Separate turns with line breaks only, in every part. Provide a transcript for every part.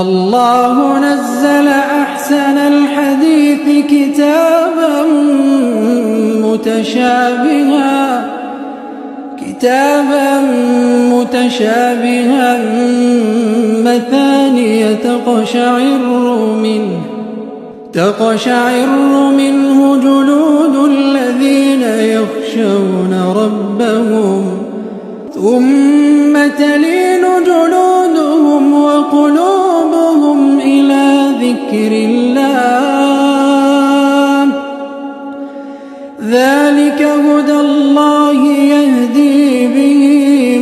الله نزل أحسن الحديث كتابا متشابها مثانية تقشعر منه جلود الذين يخشون ربهم ثم تلين جلودهم وقلوبهم إلى ذكر الله ذلك هدى الله يهدي به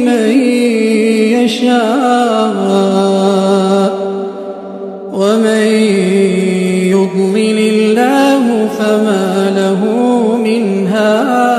من يشاء ومن يضلل الله فما له من هاد.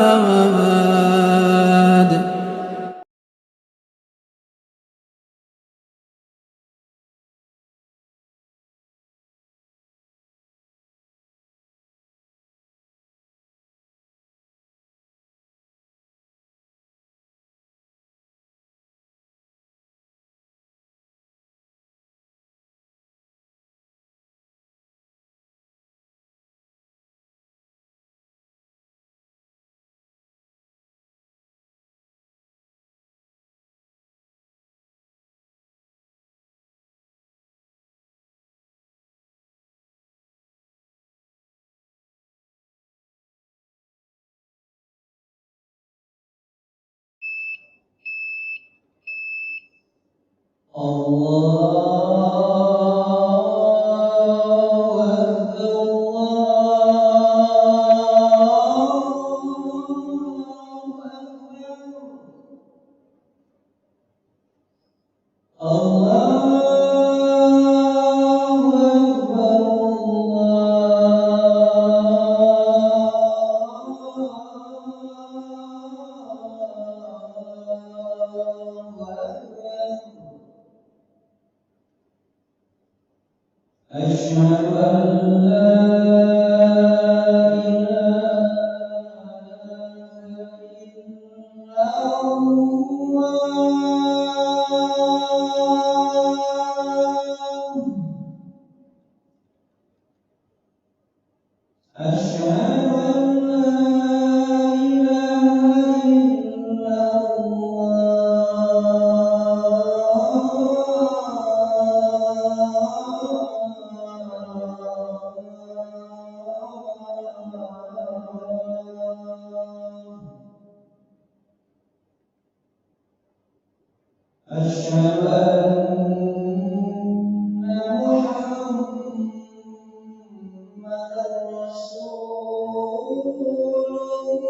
أشهد أن لا إله إلا الله أشهد أن لا إله إلا أشهد أن محمدًا رسول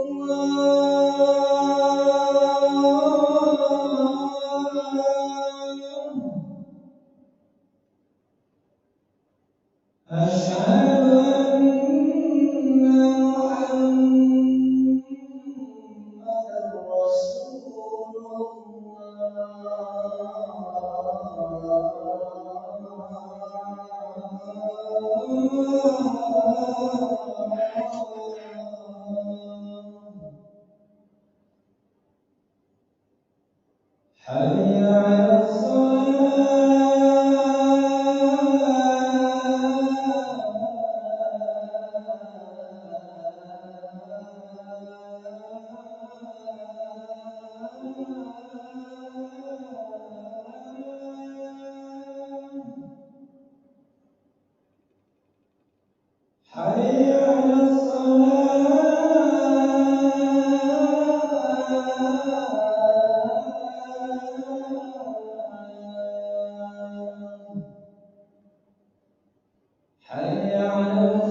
الله أشهد أن محمدًا رسول حي على حي على حي على حي على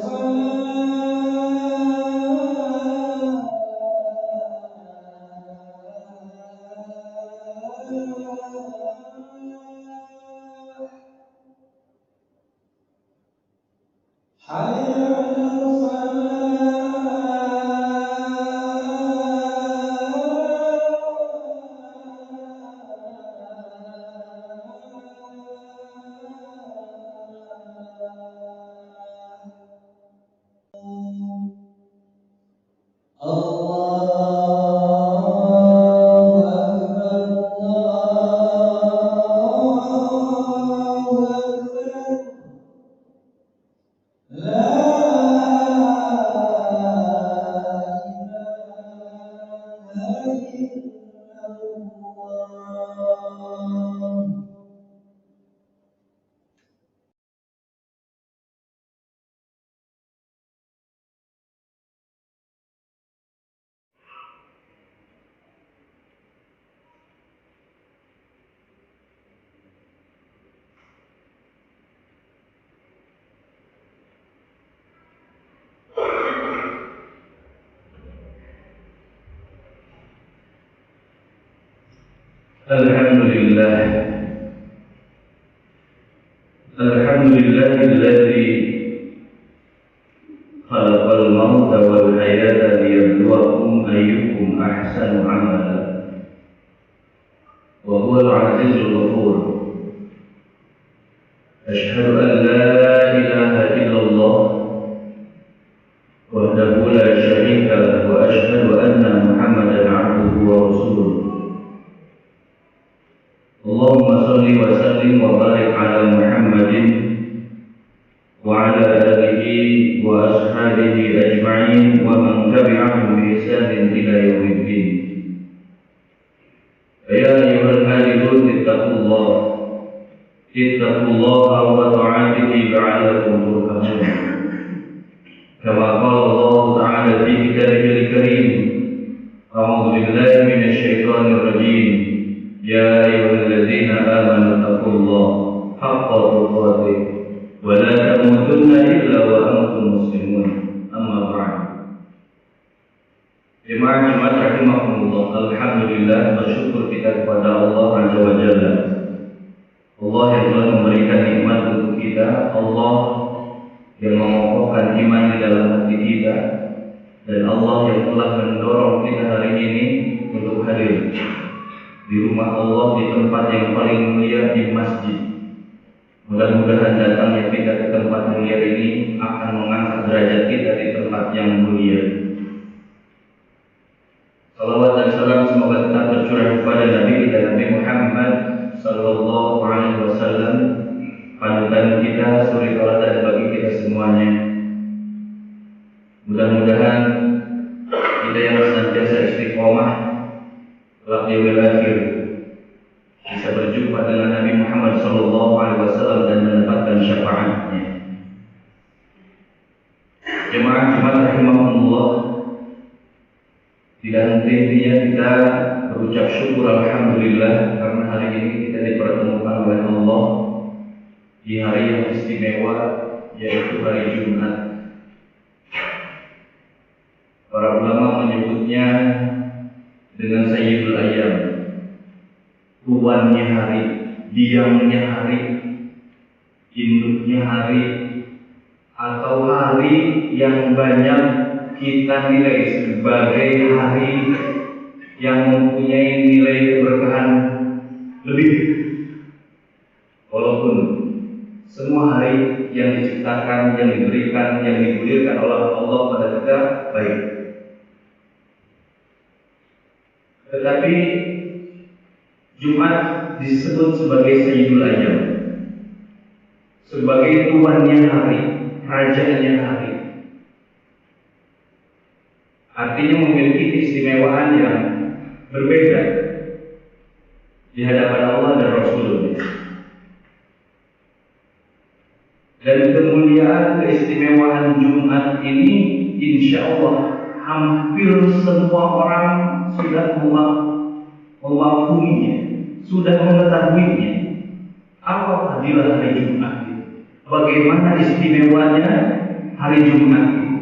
الله أكبر
Alhamdulillah, alhamdulillahilladzi khalaqal mauta wal hayata liyabluwakum ayyukum ahsanu amala wa huwal azizul ghafur. Asyhadu an la ilaha illallah wahdahu la syarika lahu wa asyhadu anna Muhammadan 'abduhu wa rasuluh. Allahumma shalli wa sallim wa barik ala Muhammadin wa ala alihi wa ashabihi ajma'in wa man tabi'ahum bi ihsanin ila yaumiddin. Ya ayyuhal hadithun ittaqullah wa ta'atihi la'allakum turhamun. Kama qala Allah ta'ala fi kitabihil karim. A'udzu billahi minasy syaithanir rajim. Ya ayyuhalladzina amanu taqullaha haqqa tuqatih wa la tamutunna illa wa antum muslimun. Amma ba'd. Jemaah Jumat rahimakumullah, alhamdulillah, bersyukur kita kepada Allah Azza wa Jalla. Allah yang telah memberikan nikmat untuk kita, Allah yang mengokohkan iman di dalam hati kita, dan Allah yang telah mendorong kita hari ini untuk hadir di rumah Allah, di tempat yang paling mulia, di masjid. Mudah-mudahan datangnya kita ke tempat mulia ini akan mengangkat derajat kita di tempat yang mulia. Salawat dan salam semoga tetap tercurah kepada Nabi kita Nabi Muhammad sallallahu alaihi wasallam, panutan kita, suri tauladan bagi kita semuanya. Mudah-mudahan kita yang senantiasa istiqomah kelak di akhir bisa berjumpa dengan Nabi Muhammad sallallahu alaihi wasallam dan mendapatkan syafaatnya. Jemaah Jumat rahimahumullah, tidak henti-hentinya kita berucap syukur alhamdulillah karena hari ini kita dipertemukan oleh Allah di hari yang istimewa, yaitu hari Jumat. Para ulama menyebutnya dengan Sayyidul Ayyam, tuannya hari, diamnya hari, induknya hari, atau hari yang banyak kita nilai sebagai hari yang mempunyai nilai keberkahan lebih. Walaupun semua hari yang diciptakan, yang diberikan, yang digulirkan oleh Allah pada kita baik, tetapi Jumat disebut sebagai Sayyidul Ayyam, sebagai tuannya hari, rajanya hari. Artinya memiliki keistimewaan yang berbeda di hadapan Allah dan Rasulullah. Dan kemuliaan keistimewaan Jumat ini insya Allah hampir semua orang sudah memahaminya, sudah mengetahuinya. Apa fadilah hari Jumat itu? Bagaimana istimewanya hari Jumat itu?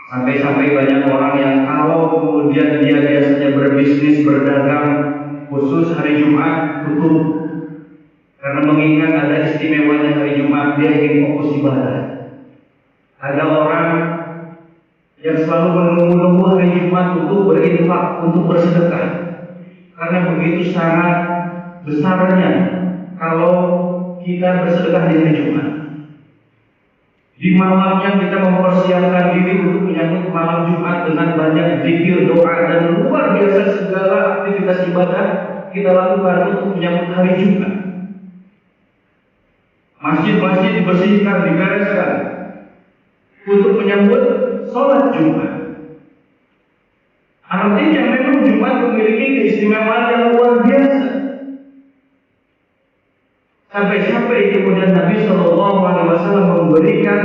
Sampai-sampai banyak orang yang kalau kemudian dia biasanya berbisnis, berdagang, khusus hari Jumat tutup. Karena mengingat ada istimewanya hari Jumat, dia ingin fokus ibadah. Ada orang yang selalu menunggu-nunggu hari Jumat untuk berinfak, untuk bersedekah. Karena begitu sangat besarnya kalau kita bersedekah di hari Jumat. Di malamnya kita mempersiapkan diri untuk menyambut malam Jumat dengan banyak zikir, doa, dan luar biasa segala aktivitas ibadah kita lakukan untuk menyambut hari Jumat. Masjid-masjid dibersihkan, dibereskan untuk menyambut sholat Jumat. Artinya memang Jumat memiliki keistimewaan yang luar biasa. Sampai-sampai kemudian Nabi Shallallahu Alaihi Wasallam memberikan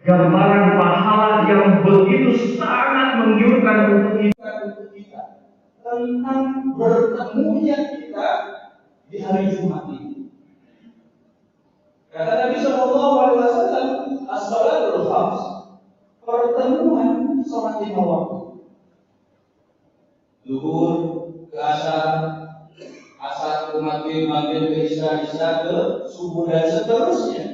gambaran pahala yang begitu sangat menggiurkan untuk kita tentang bertemunya kita di hari Jumat ini. Kata Nabi Shallallahu Alaihi Wasallam, as-salatul khams, pertemuan sholat 5 waktu, zuhur, asar,
maghrib, ke isya, ke subuh dan seterusnya.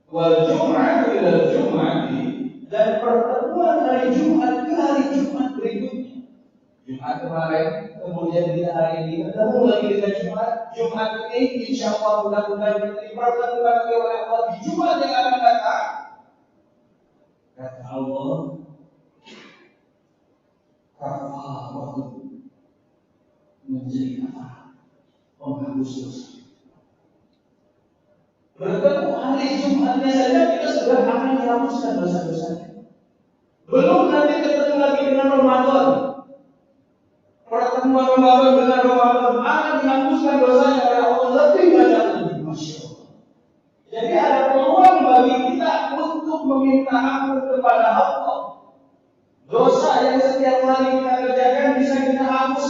Wal Jum'atu ila Jum'ati, dan pertemuan hari Jumat ke hari Jumat berikutnya. Jumat kemarin, kemudian kita hari ini ketemu lagi dengan Jumat. Jumat ini insya Allah mudah-mudahan dipertemukan lagi oleh Allah di Jumat yang akan datang. Kata Allah, kafaratu, menjadi kafar, penghapus dosa. Bertemu hari Jumatnya saja kita sudah akan dihapuskan dosa-dosanya. Belum nanti ketemu lagi dengan Ramadan. Pertemuan Ramadan dengan Ramadan akan dihapuskan dosanya oleh Allah lebih banyak lagi. Masya Allah. Jadi ada peluang bagi kita untuk meminta ampun kepada Allah. Dosa yang setiap hari kita kerjakan bisa kita hapus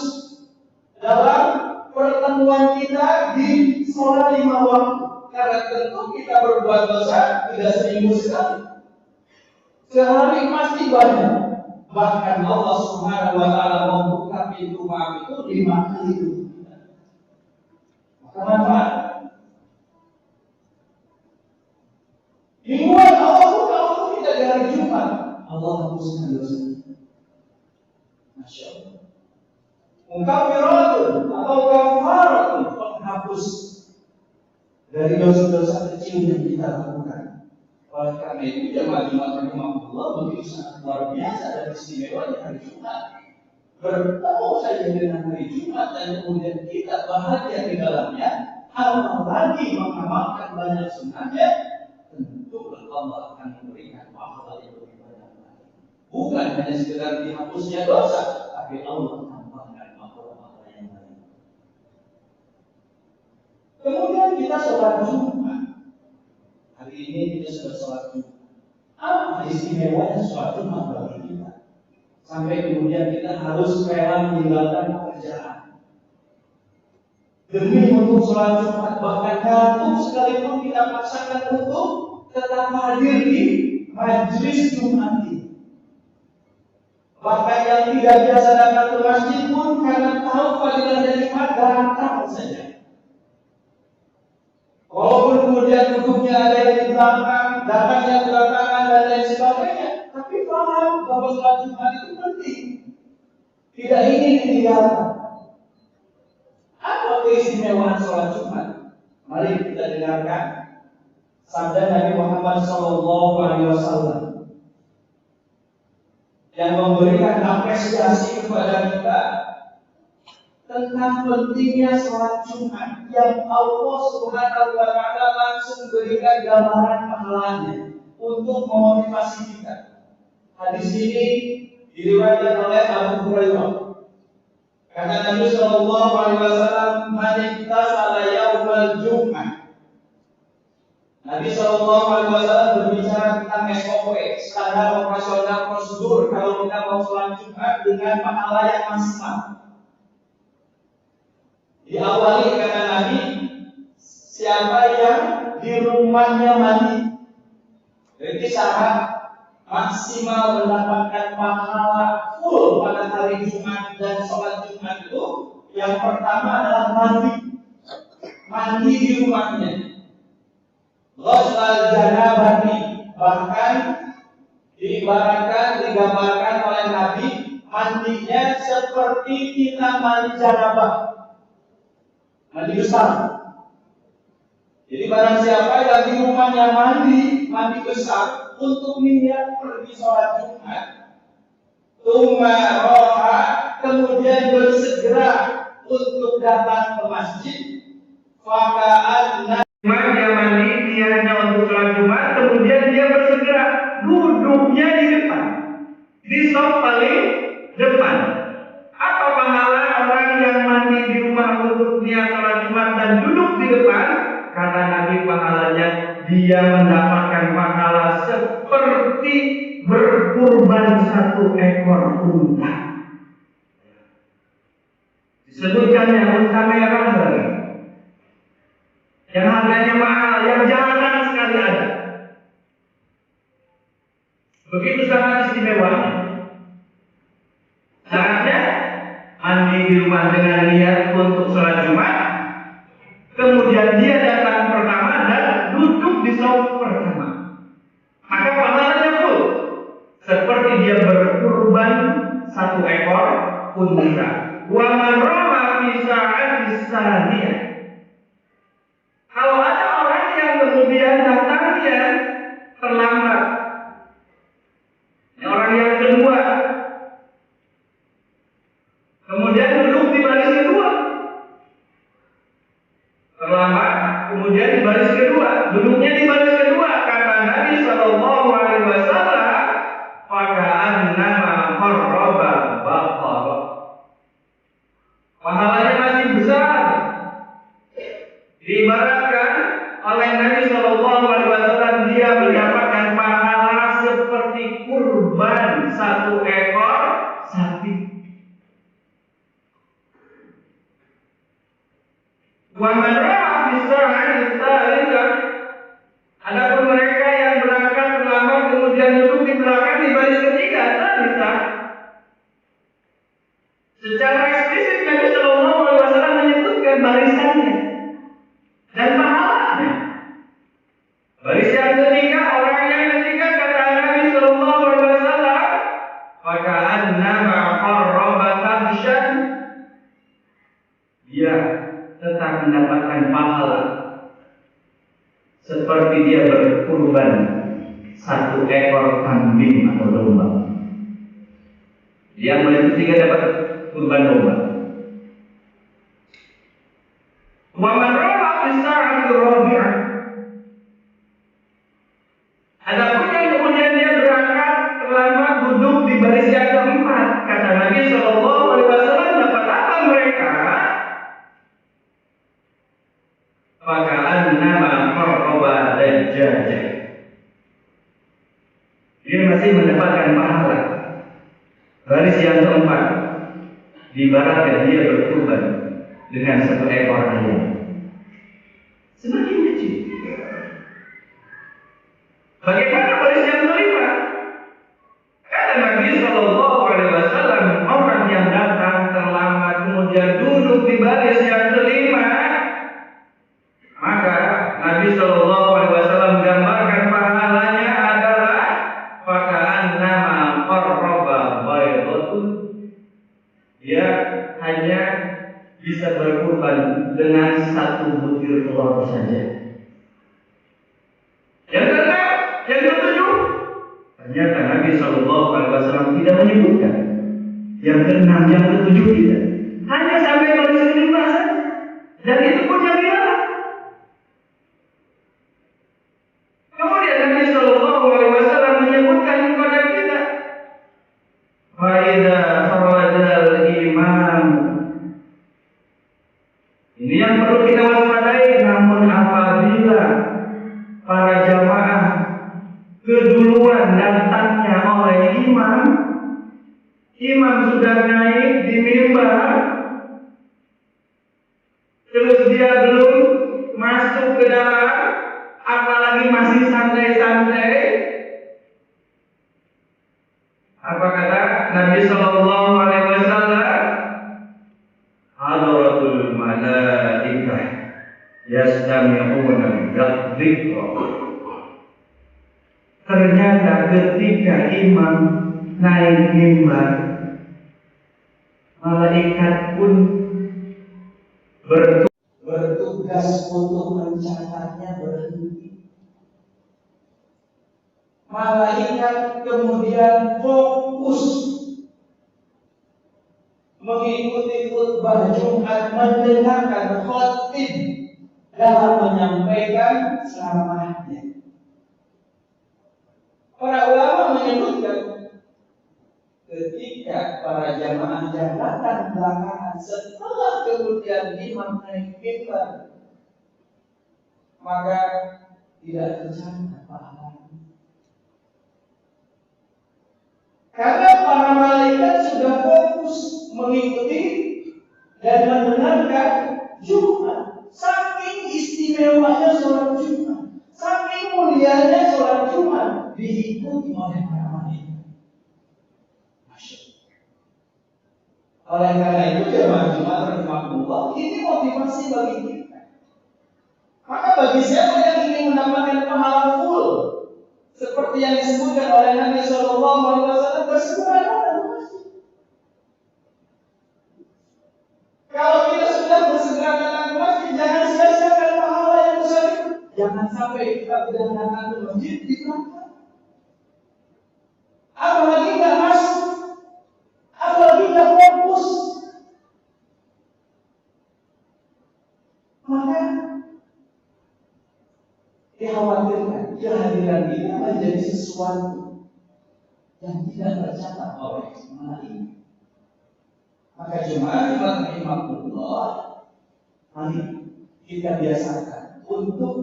dalam pertemuan kita di sholat 5 waktu. Karena tentu kita berbuat dosa tidak seminggu sekali. Sehari pasti banyak. Bahkan Allah Subhanahu wa Ta'ala membuka pintu maaf itu 5 kali itu. Maka manfaat. Mingguan Allah buka untuk kita di hari Jumat. Allah hapuskan dosa. Masya Allah. Mungkafiratun atau kafaratun, penghapus dari dosa-dosa kecil yang kita lakukan. Oleh karena itu jemaah Jumat rahimahullah begitu sangat luar biasa dan istimewa di hari Jumat. Bertemu saja dengan hari Jumat dan kemudian kita bahagia di dalamnya, apalagi mengamalkan banyak sunnahnya, tentu Allah akan memberikan pahala yang lebih banyak lagi. Bukan hanya sekedar dihapusnya dosa, tapi Allah tambahkan pahala-pahala yang lain. Kemudian kita sholat Jumat. Hari ini kita sudah sholat Jumat. Apa istimewanya sholat Jumat bagi kita? Sampai kemudian kita harus rela meninggalkan pekerjaan demi untuk sholat Jumat. Bahkan kantuk sekalipun kita paksakan untuk tetap hadir di majelis Jumat ini. Bahkan yang tidak biasa datang ke masjid pun karena tahu fadilah dari Jumat datang saja. Walaupun kemudian duduknya ada yang di belakang, datangnya belakangan dan lain sebagainya, tapi paham bahwa sholat Jumat itu penting. Tidak ingin ditinggalkan. Apa keistimewaan sholat Jumat? Mari kita dengarkan sabda Nabi Muhammad SAW yang memberikan apresiasi kepada kita tentang pentingnya sholat Jumat yang Allah Subhanahu wa Ta'ala langsung berikan gambaran pahalanya untuk memotivasi kita. Hadis ini diriwayatkan oleh Abu Hurairah. Kata Nabi Shallallahu Alaihi Wasallam, "Man iktasala yaumal Jumat." Nabi Shallallahu Alaihi Wasallam berbicara tentang SOP, standar operasional prosedur kalau kita mau sholat Jumat dengan pahala yang maksimal. Diawali kata Nabi, siapa yang di rumahnya mandi, berarti syarat maksimal mendapatkan pahala full pada hari Jumat dan sholat Jumat itu yang pertama adalah mandi di rumahnya. Ghuslal janabati, bahkan digambarkan oleh Nabi mandinya seperti kita mandi janabah. Mandi besar. Jadi barang siapa yang di rumahnya mandi besar untuk niat pergi sholat Jumat, tsumma roha, kemudian bersegera untuk datang ke masjid, faka'anna dia mandi niatnya untuk sholat Jumat, kemudian dia bersegera duduknya di depan, di saf paling depan. Apa pahala orang yang mandi di rumah untuk niat sholat Jumat dan duduk di depan? Kata Nabi, pahalanya dia mendapatkan pahala seperti berkurban 1 ekor unta. Disebutkan yang unta merah, yang harganya mahal, yang jarang sekali ada. Begitu sangat istimewanya. Syaratnya mandi di
rumah dengan niat untuk sholat Jumat, kemudian dia datang pertama dan duduk di shaf pertama, maka pahalanya full, seperti dia berkurban 1 ekor unta. Wa man rama fi sa'atis tsaniyah. Kalau ada orang yang kemudian datangnya terlambat, orang yang kedua, kemudian duduk di baris kedua, terlambat, kemudian di baris kedua, duduknya di baris kedua, kata Nabi Shallallahu Alaihi Wasallam, faka'annama qarraba baqarah. Pahalanya masih besar. Diibaratkan oleh Nabi Shallallahu Alaihi Wasallam, dia mendapatkan pahala seperti kurban 1 ekor sapi. Wa man ra'a fi sa'ati tsalitsah. Adapun mereka yang berangkat terlambat kemudian duduk di belakang di baris ketiga, tsalitsah. Secara eksplisit Nabi Shallallahu Alaihi Wasallam menyebutkan barisannya dan pahalanya. Baris yang ketiga, orang yang ketiga, kata Nabi Shallallahu Alaihi Wasallam, faka'annama qarraba kabshan. Dia tetap mendapatkan pahala seperti dia berkurban 1 ekor kambing atau domba. Yang baris ketiga dapat kurban domba. Wa man ra'a fi sa'ati rabi'ah. Adapun yang kemudian dia berangkat terlambat duduk di baris yang keempat, kata Nabi Shallallahu Alaihi Wasallam, dapat apa mereka? Faka'annama qarraba dajjajah. Dia masih mendapatkan pahala. Baris yang keempat, diibaratkan dia berkurban dengan 1 ekor ayam. Semakin kecil. Bagaimana baris yang kelima? Kata Nabi Shallallahu Alaihi Wasallam, orang yang datang terlambat kemudian duduk di baris yang kelima, maka Nabi Shallallahu Alaihi Wasallam gambarkan pahalanya adalah faka'annama qarraba baydatun. Dia hanya bisa berkurban dengan 1 butir telur saja. Yang keenam, yang ketujuh, ternyata Nabi Shallallahu Alaihi Wasallam tidak menyebutkan. Yang keenam, yang ketujuh tidak. Hanya sampai baris kelima saja. Dan itu pun yang dilarang. Kemudian Nabi Shallallahu Alaihi Wasallam menyebutkan kepada kita, faida kharajal imam. Ini yang perlu kita waspadai. Namun apabila para jamaah keduluan datangnya oleh imam, imam sudah naik di mimbar, terus dia belum masuk ke dalam, apalagi masih santai-santai, apa kata Nabi Shallallahu Alaihi Wasallam? Hadratul malaikah yastami'una dzikra. Ternyata ketika imam naik mimbar, malaikat pun bertugas untuk mencatatnya berhenti. Malaikat kemudian fokus mengikuti khutbah Jumat, mendengarkan khotib dalam menyampaikan ceramahnya. Para ulama menyebutkan ketika para jamaah yang datang belakangan setelah kemudian imam naik mimbar, maka tidak tercatat pahalanya. Karena para malaikat sudah fokus mengikuti dan mendengarkan Jumat. Saking istimewanya sholat Jumat, saking mulianya sholat Jumat, diikuti oleh para malaikat.
Oleh karena itu jemaah Jumat rahimahullah, ini motivasi bagi kita. Maka bagi siapa yang ingin mendapatkan pahala full seperti yang disebutkan oleh Nabi Shallallahu Alaihi Wasallam, bersegera datang ke masjid. Kalau kita sudah bersegera datang ke masjid, jangan sia-siakan pahala yang besar itu. Jangan sampai kita sudah datang ke masjid di belakang. Apalagi nggak masuk, apalagi nggak fokus. Maka dikhawatirkan kehadiran kita menjadi sesuatu yang tidak tercatat oleh jemaah ini. Maka jemaah rahimahullah, mari kita biasakan untuk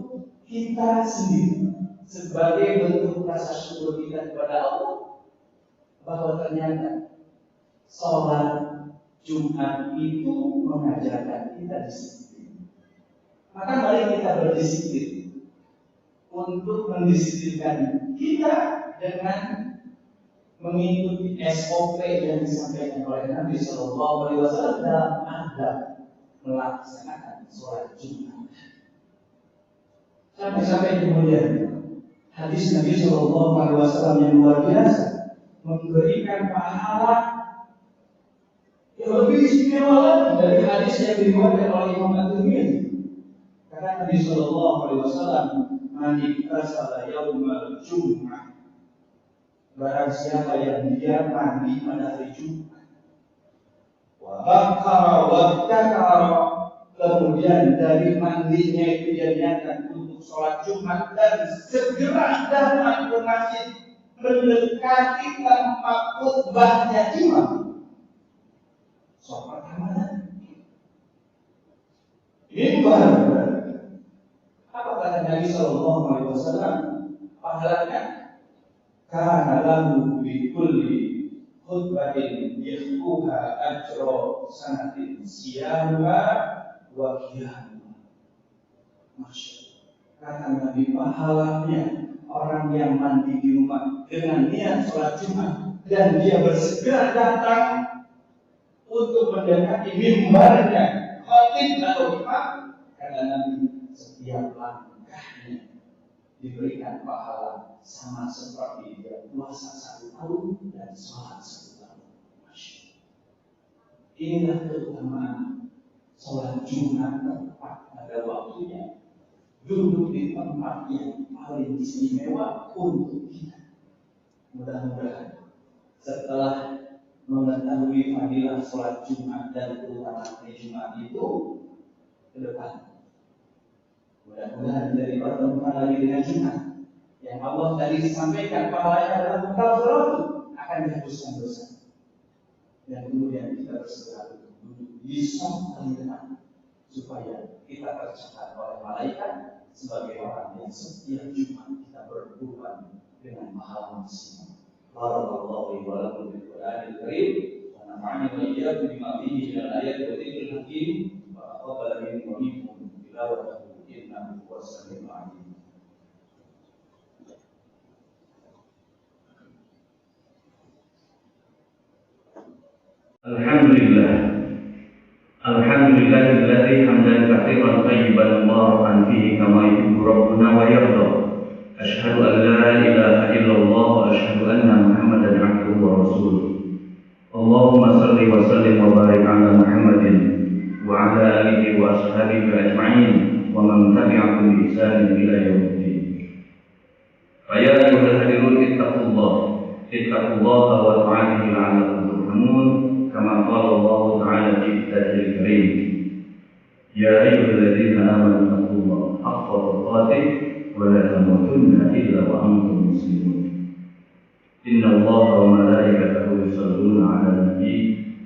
kita sendiri sebagai bentuk rasa syukur kita kepada Allah bahwa ternyata sholat Jumat itu mengajarkan kita disiplin. Maka mari kita berdisiplin untuk mendisiplinkan kita dengan mengikuti SOP yang disampaikan oleh Nabi Shallallahu Alaihi Wasallam dalam adab melaksanakan sholat Jumat. Sampai kemudian hadis Nabi Shallallahu Alaihi Wasallam yang luar biasa memberikan pahala yang lebih istimewa lagi dari hadis yang diriwayatkan oleh Imam At-Tirmidzi. Karena Nabi Shallallahu Alaihi Wasallam salah yaumal Jum'ah, barang siapa yang dia mandi pada hari Jumat, wa bakara, kemudian dari mandinya itu dia niatkan untuk sholat Jumat dan segera datang ke masjid mendekati tempat khutbahnya imam. Sholat pertama mimbar. Apa kata Nabi Sallallahu Alaihi Wasallam? Pahalanya karena lahu bi kulli khutbatin yahkuha ajro sanatin siyama wa qiyamah. Masya Allah. Kata Nabi, pahalanya orang yang mandi di rumah dengan niat sholat Jumat dan dia bersegera datang untuk mendekati mimbarnya khatib atau imam, kata Nabi, setiap langkahnya diberikan pahala sama seperti dia puasa 1 tahun dan sholat 1 tahun. Masya Allah. Inilah keutamaan sholat Jumat tepat pada waktunya, duduk di tempat yang paling istimewa untuk kita. Mudah-mudahan setelah mengetahui fadilah sholat Jumat dan keutamaan hari Jumat itu ke depan, mudah-mudahan dari pertemuan lagi dengan Jumat yang Allah tadi disampaikan pahalanya adalah mukaffarat, akan dihapuskan dosa, dan kemudian kita bersegera duduk di samping paling depan supaya kita tercatat oleh malaikat sebagai orang yang setiap Jumat kita berkorban dengan pahala maksimal. Barakallahu li wa lakum bil Qur'anil Karim wa nafa'ani wa iyyakum bima fihi minal ayati wa dzikril hakim wa taqabbal minni wa minkum tilawatahu innahu huwas samiul 'alim.
Alhamdulillahilladzi hamdan katsiran thayyiban mubarakan fihi kama yuhibbu rabbuna wa yarda. Asyhadu an la ilaha illallah wa asyhadu anna Muhammadan 'abduhu wa rasuluh. Allahumma shalli wa sallim wa barik 'ala Muhammadin wa 'ala alihi wa ashabihi ajma'in wa man tabi'ahum bi ihsan ila yaumiddin. Fa ya ayyuhal hadirun ittaqullaha wa ta'atihi la'allakum turhamun. كما قال الله تعالى في كتابه الكريم يا أيها الذين آمنوا اتقوا الله حق تقاته ولا تموتن إلا وأنتم مسلمون إن الله وملائكته يصلون على النبي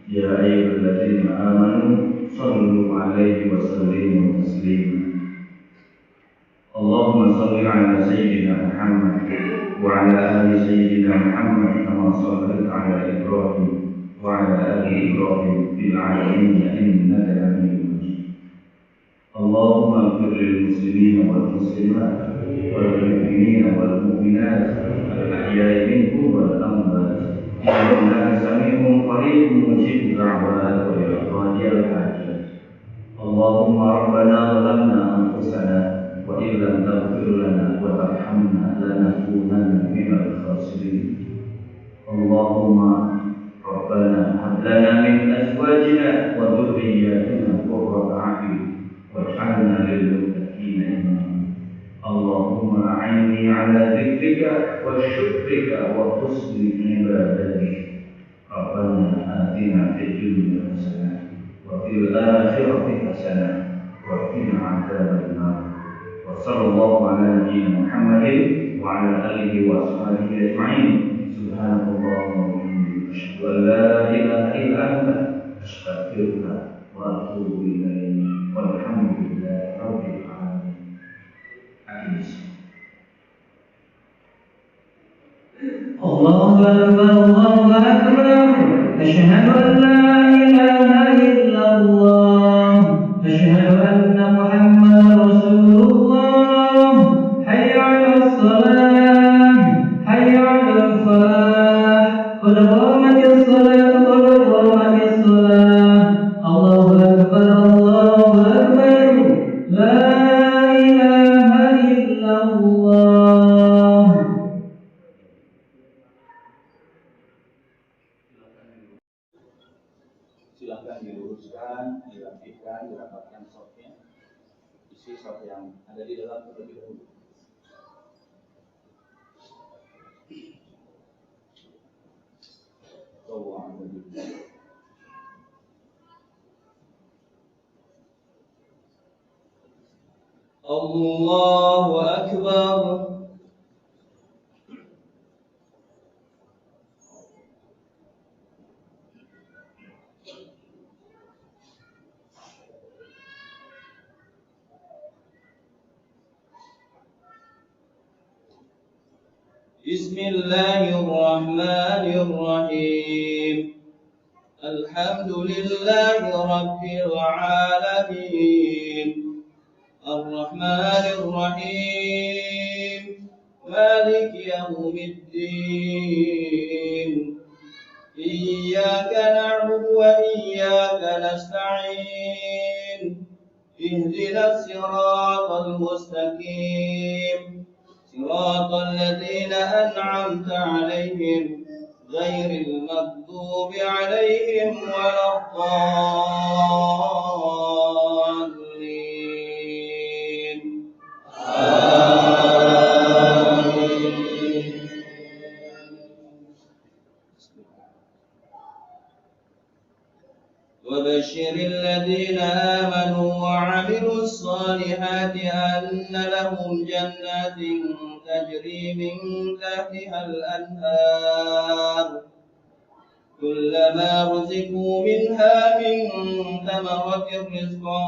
يا أيها الذين آمنوا صلوا عليه وسلموا تسليما اللهم صل على سيدنا محمد وعلى آل سيدنا محمد كما صليت على إبراهيم وعلى آل إبراهيم في العالمين إنك حميد مجيد اللهم اغفر للمسلمين والمسلمات والمؤمنين والمؤمنات الأحياء منهم والأموات إنك سميع قريب مجيب الدعوات ويقضي الحاجات. اللهم ربنا ظلمنا أنفسنا وإن لم تغفر لنا وترحمنا لنكونن من الخاسرين. اللهم ربنا هب لنا من أزواجنا وذرياتنا قرة أعين واجعلنا للمتقين إماما. اللهم أعني على ذكرك وشكرك وحسن عبادتك. ربنا آتنا في الدنيا حسنة وفي الآخرة حسنة وقنا عذاب النار. وصلى الله على نبينا محمد وعلى آله وأصحابه أجمعين. سبحانك اللهم وبحمدك أشهد أن لا إله إلا أنت أستغفرك وأتوب إليك والحمد لله رب العالمين. الله أكبر الله أكبر أشهد أن لا إله إلا الله أشهد أن محمدا رسول الله. حي على الصلاة حي على الفلاح قد قامت الصلاة قد قامت الصلاة. الله أكبر الله أكبر لا إله إلا الله.
Silakan diluruskan, dirapikan, dirapatkan sopnya, isi sop yang ada di dalam terlebih dahulu. Allahu Akbar. Bismillahirrahmanirrahim. Alhamdulillahi Rabbil Alamin. Ar-Rahmanir-Rahim. Maliki Yawmiddin. Iyyaka na'budu wa iyyaka nasta'in. Ihdinas siratal mustaqim. صراط الذين أنعمت عليهم غير المغضوب عليهم ولا الضالين. آمين. وبشر الذين آمنوا وعملوا الصالحات أن لهم جنات تجري من تحتها الأنهار كلما رزقوا منها من ثمرة رزقا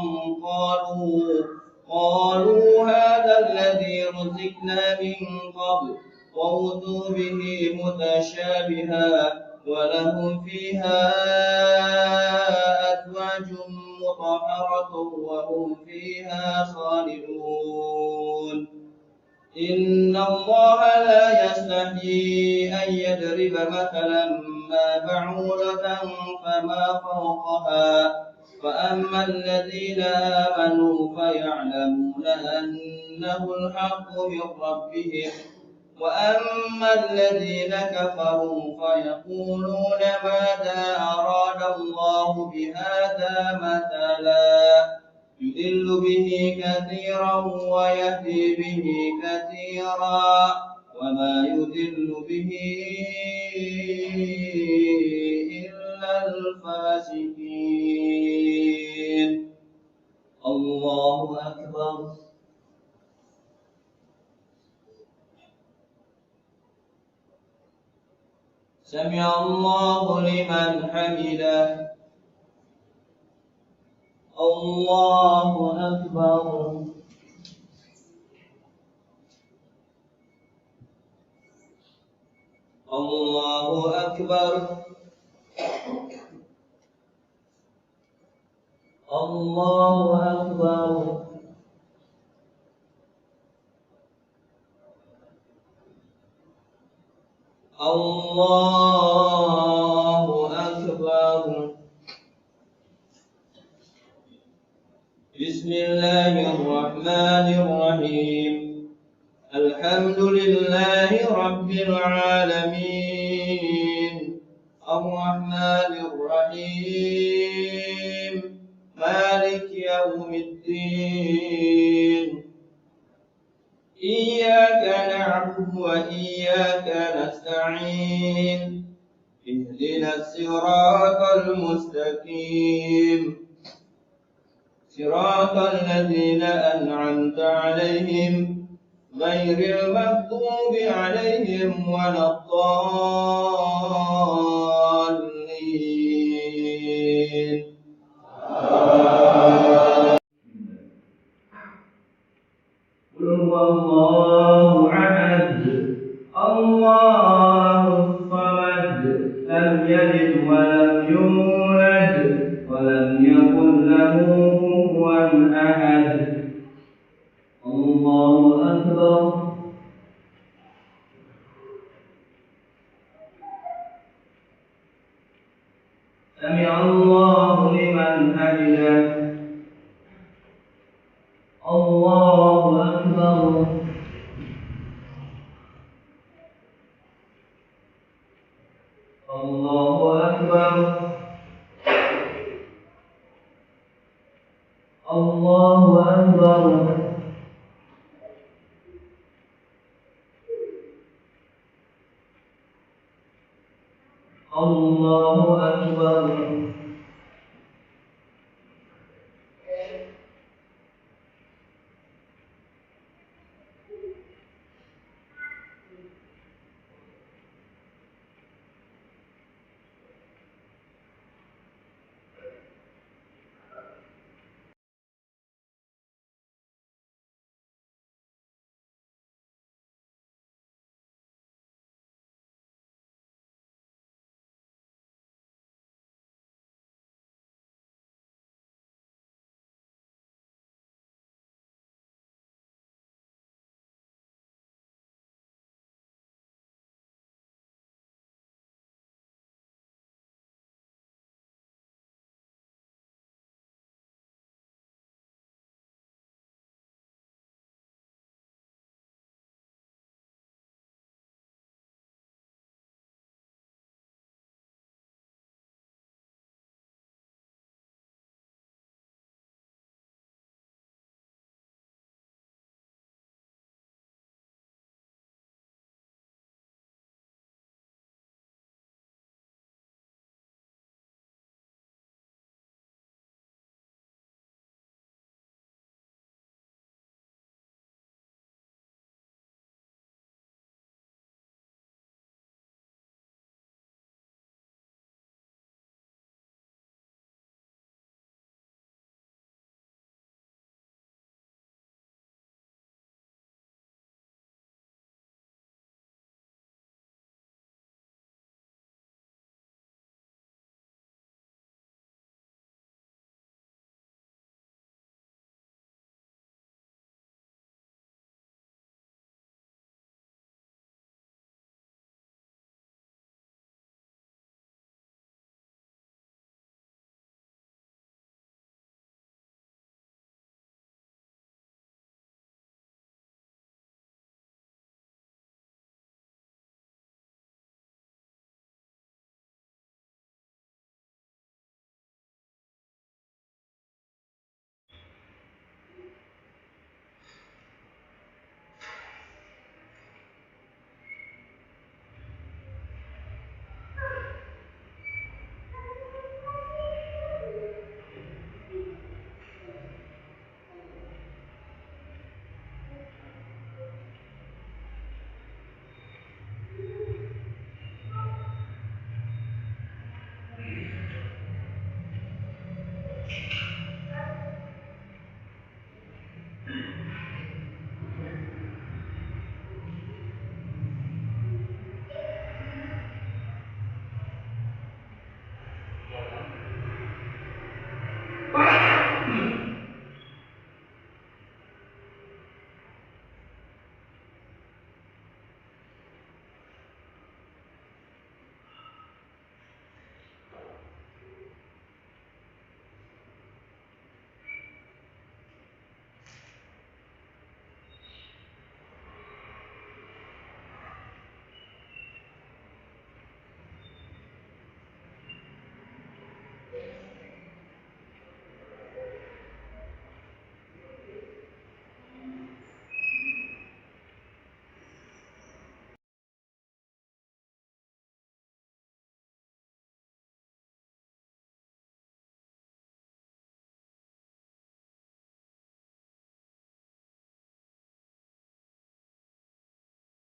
قالوا هذا الذي رزقنا من قبل وأوتوا به متشابها ولهم فيها أزواج مطهرة وهم فيها خالدون. إن الله لا يستحيي أن يضرب مثلا ما بعوضة فما فوقها فأما الذين آمنوا فيعلمون أنه الحق من ربهم وأما الذين كفروا فيقولون ماذا أراد الله بهذا مثلا يضل به كثيرا ويهدي به كثيرا وما يضل به إلا الفاسقين. الله أكبر. سمع الله لمن حمده. الله أكبر. الله أكبر. الله أكبر.
الله أكبر. بسم الله الرحمن الرحيم. الحمد لله رب العالمين الرحمن الرحيم مالك يوم الدين. إياك نعبد وإياك نستعين. اهدنا الصراط المستقيم صراط الذين أنعمت عليهم غير المغضوب عليهم ولا الضالين.
قل هو الله أحد الله الصمد لم يلد ولم يولد ولم يكن له كفوا أحد. الله أكبر. سمع الله لمن حمده. الله أكبر. الله أكبر. الله أكبر. الله أكبر.